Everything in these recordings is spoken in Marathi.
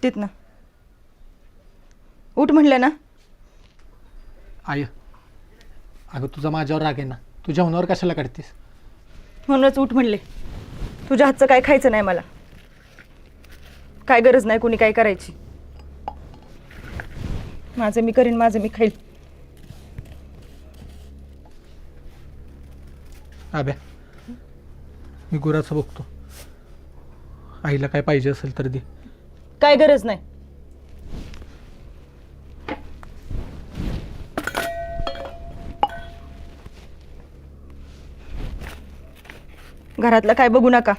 उठतीत ना. उठ म्हणलं ना. आय अगं तुझा माझ्यावर राग आहे ना, तू जेवणावर कशाला काढतेस? म्हणूनच उठ म्हणले. तुझ्या हातचं काय खायचं नाही मला. काय गरज नाही कोणी काय करायची. माझं मी करीन, माझं मी खाईल. आब्या मी गुराचं बघतो, आईला काय पाहिजे असेल तर दे. काय गरज नाही. घरातलं काय बघू नका.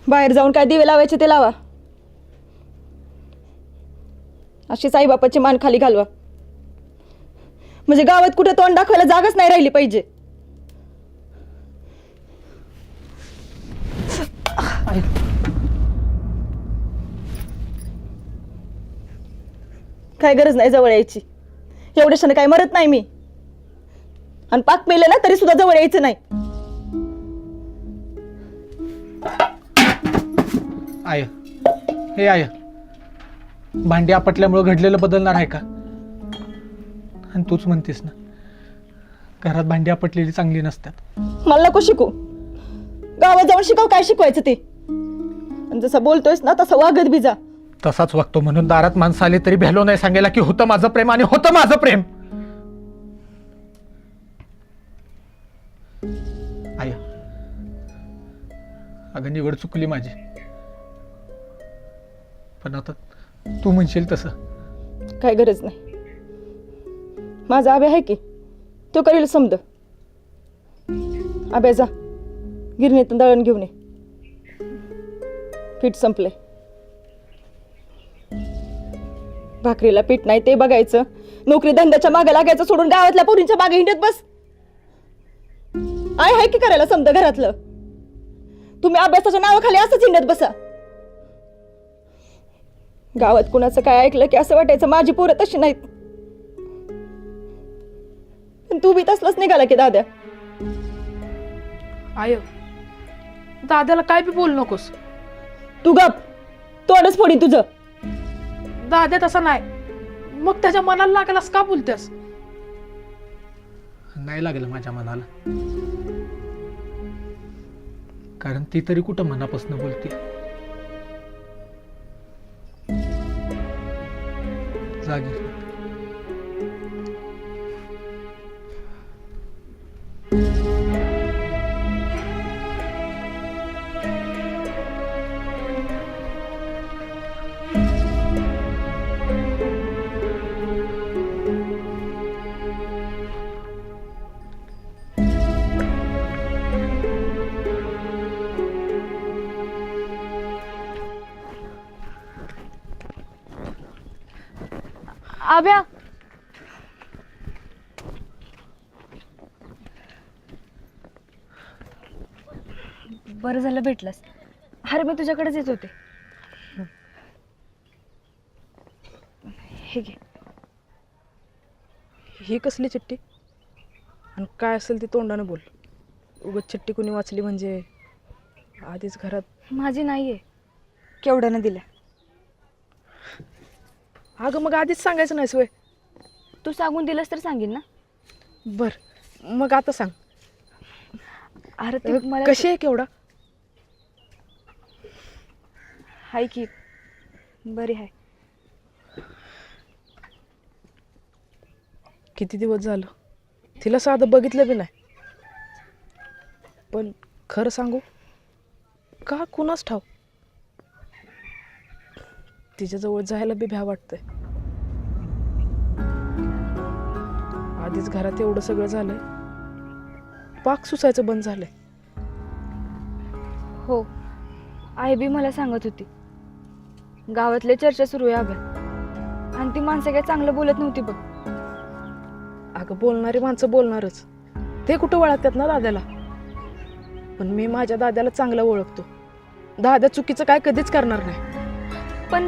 बाहेर जाऊन काय दिवे लावायचे ते लावा. अशी साईबापाची मान खाली घालवा. म्हणजे गावात कुठे तोंड दाखवायला जागाच नाही राहिली पाहिजे. काय गरज नाही जवळ यायची. एवढ्याशाने काय मरत नाही मी. आणि पाक मेले ना तरी सुद्धा जवळ यायचं नाही. आय हे आय, भांडी आपटल्यामुळे घडलेलं बदलणार आहे का? आणि तूच म्हणतेस ना घरात भांडी आपटलेली चांगली नसतात. मला नको शिकू. गावात जाऊन शिकव काय शिकवायचं ते. आणि जसं बोलतोयस ना तसं वागत बी जा. तसाच वागतो म्हणून दारात माणसं आली तरी भेलो नाही सांगायला की होतं माझं प्रेम आणि होतं माझं प्रेम. आय अगं निवड चुकली माझी, पण आता तू म्हणशील तसं. काय गरज नाही. माझा आबे आहे की तो करेल समज. आबे जा गिरणीतून दळण घेऊन ये. पीठ संपले. भाकरीला पीठ नाही ते बघायचं. नोकरी धंद्याच्या मागे लागायचं सोडून गावातल्या पोरींच्या मागे हिंडत बस. आहे की करायला समज घरातलं. तुम्ही अभ्यासाच्या नावाखाली असंच हिंडत बसा. गावात कुणाचं काय ऐकलं की असं वाटायचं माझी पोरं तशी नाहीत. पण तू बी तसलाच निघाला की दाद्या. आय दादाला काय बी बोलू नकोस. तू गप. तोडच फोडी तुझं. दादा तसा नाही. मग त्याच्या मनाला लागलास का बोलतेस? नाही लागलं माझ्या मनाला, कारण ती तरी कुठं मनापासून बोलते. जागी आव्या बरं झालं भेटलास. अरे मी तुझ्याकडेच येत होते. हे घे. ही कसली चिठ्ठी आणि काय असेल ती तोंडानं बोल. उगाच चिठ्ठी कोणी वाचली म्हणजे आधीच घरात. माझी नाहीये. केवढ्यानं दिल्या. अगं मग आधीच सांगायचं नाहीस वय. तू सांगून दिलंस तर सांगेन ना. बर मग आता सांग. अरे ते मला कशी आहे केवढा? हाय की बरी आहे. किती दिवस झालं तिला साधं बघितलं बी नाही. पण खरं सांगू का कुणाच ठाव तिच्याजवळ जायला बी भ्या वाटतंय. आधीच घरात एवढं सगळं झालंय. पाक सुसायचं बंद झालंय. हो आई बी मला सांगत होती. गावातले चर्चा सुरू आहे अभ्या. आणि ती माणसं काय चांगलं बोलत नव्हती बघ. अगं बोलणारी माणसं बोलणारच. ते कुठं वळखतात ना दाद्याला. पण मी माझ्या दाद्याला चांगलं ओळखतो. दादा चुकीचं काय कधीच करणार नाही. पण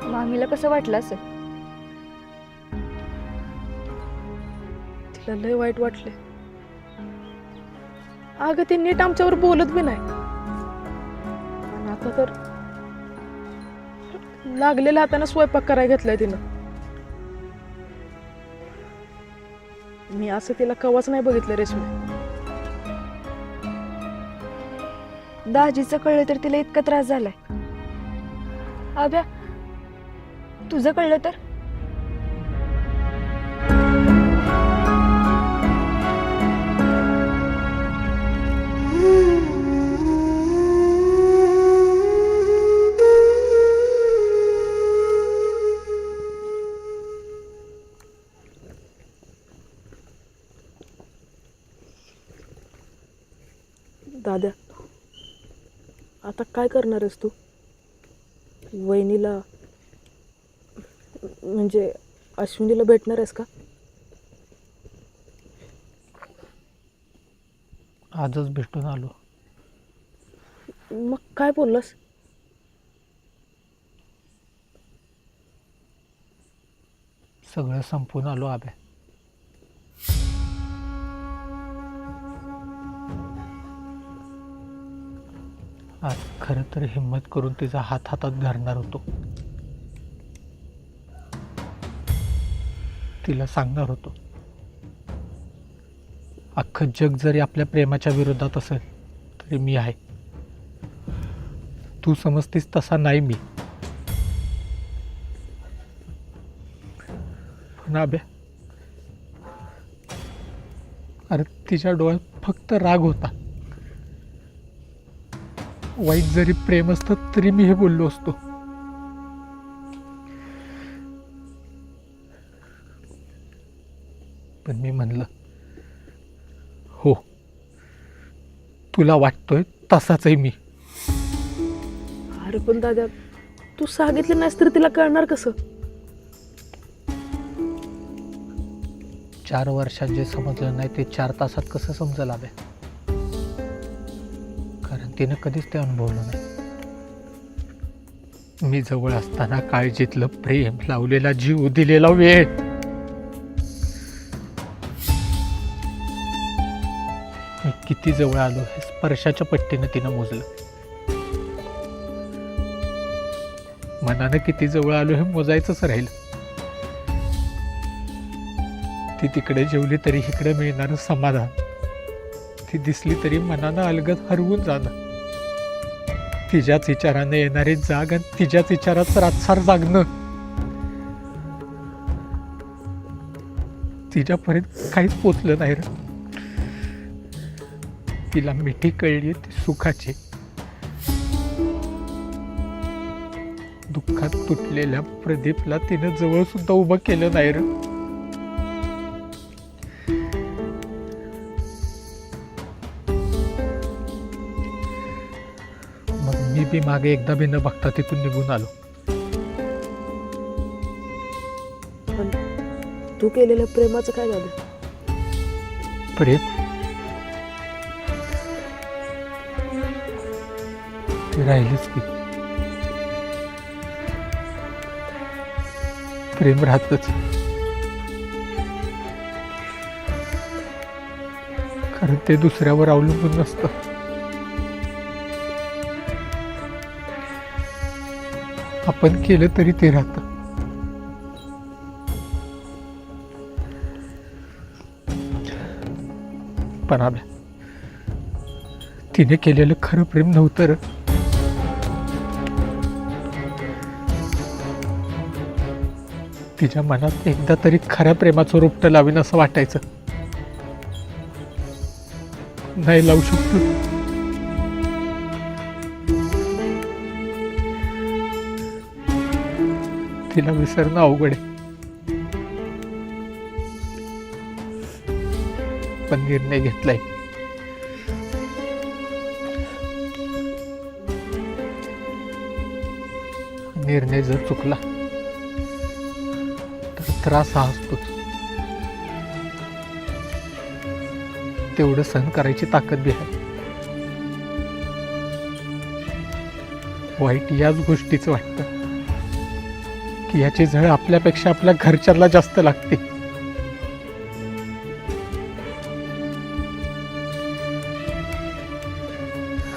मामीला कसं वाटलं असेल? तिला लय वाईट वाटले. अगं ती नीट आमच्यावर बोलत बी नाही. पण आता तर लागलेल्या हाताने स्वयंपाक करायला घेतलाय तिनं. मी असं तिला कवाच नाही बघितलं रेशमी. दाजीचं कळलं तर तिला इतका त्रास झालाय. अभ्या, तुझं कळलं तर? दादा, आता काय करणार आहेस तू? वहिनीला म्हणजे अश्विनीला भेटणार आहेस का? आजच भेटून आलो. मग काय बोललास? सगळं संपून आलो आब्या. आज खरं तर हिम्मत करून तिचा हात हातात धरणार होतो. तिला सांगणार होतो, अख्खं जग जरी आपल्या प्रेमाच्या विरोधात असेल तरी मी आहे. तू समजतीस तसा नाही मी. पण आब्या, अरे तिच्या डोळ्यात फक्त राग होता. वाईट जरी प्रेम असतं तरी मी हे बोललो असतो. पण मी म्हणलं, हो, तुला वाटतोय तसाच आहे मी. अरे पण दादा, तू सांगितलं नाहीस तर तिला कळणार कसं? 4 वर्षात जे समजलं नाही ते 4 तासात कसं समजलं आब्या? कारण तिनं कधीच ते अनुभवलं नाही. मी जवळ असताना काळजीतलं प्रेम, लावलेला जीव, दिलेला वेळ. मी किती जवळ आलो हे स्पर्शाच्या पट्टीनं तिनं मोजलं. मनानं किती जवळ आलो हे मोजायचंच राहिलं. ती तिकडे जेवली तरी इकडे मिळणारं समाधान, ती दिसली तरी मनानं अलगद हरवून जाणं, तिच्याच विचाराने येणारी जाग आणि तिच्याच विचारात रातसार जागणं, तिच्यापर्यंत काहीच पोचलं नाही रे. तिला मिठी कळली ती सुखाची. दुःखात तुटलेल्या प्रदीपला तिनं जवळ सुद्धा उभं केलं नाही रे. मग मी बी मागे एकदा बी न बघता तिथून निघून आलो. पण तू केलेल्या प्रेमाचं काय झालं? प्रेम ते राहिलीच की. प्रेम राहतच, कारण ते दुसऱ्यावर अवलंबून नसतं. आपण केलं तरी ते राहतं. पण आब्या, तिने केलेलं खरं प्रेम नव्हतं रे. तिच्या मनात एकदा तरी खऱ्या प्रेमाचं रोपटं लावीन असं वाटायचं. नाही लावू शकतो. तिला विसरणं अवघड आहे. पण निर्णय घेतलाय. निर्णय जर चुकला तर त्रास हा असतोच. तेवढं सहन करायची ताकद बी आहे. वाईट याच गोष्टीचं वाटतं की याची झळ आपल्यापेक्षा आपल्या घरच्याला जास्त लागते.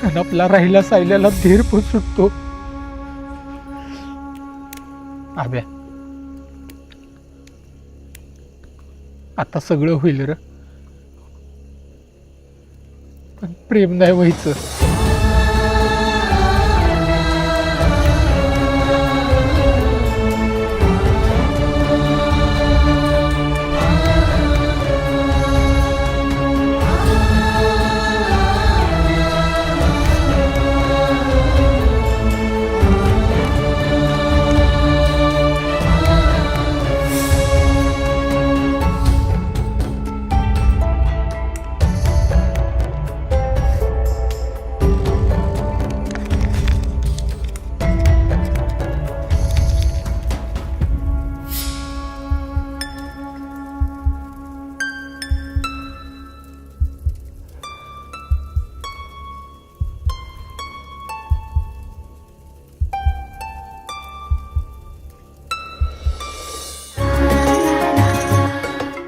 आणि आपला राहिला सायल्याला धीर पण सुटतो. आब्या, आता सगळं होईल र, पण प्रेम नाही व्हायचं.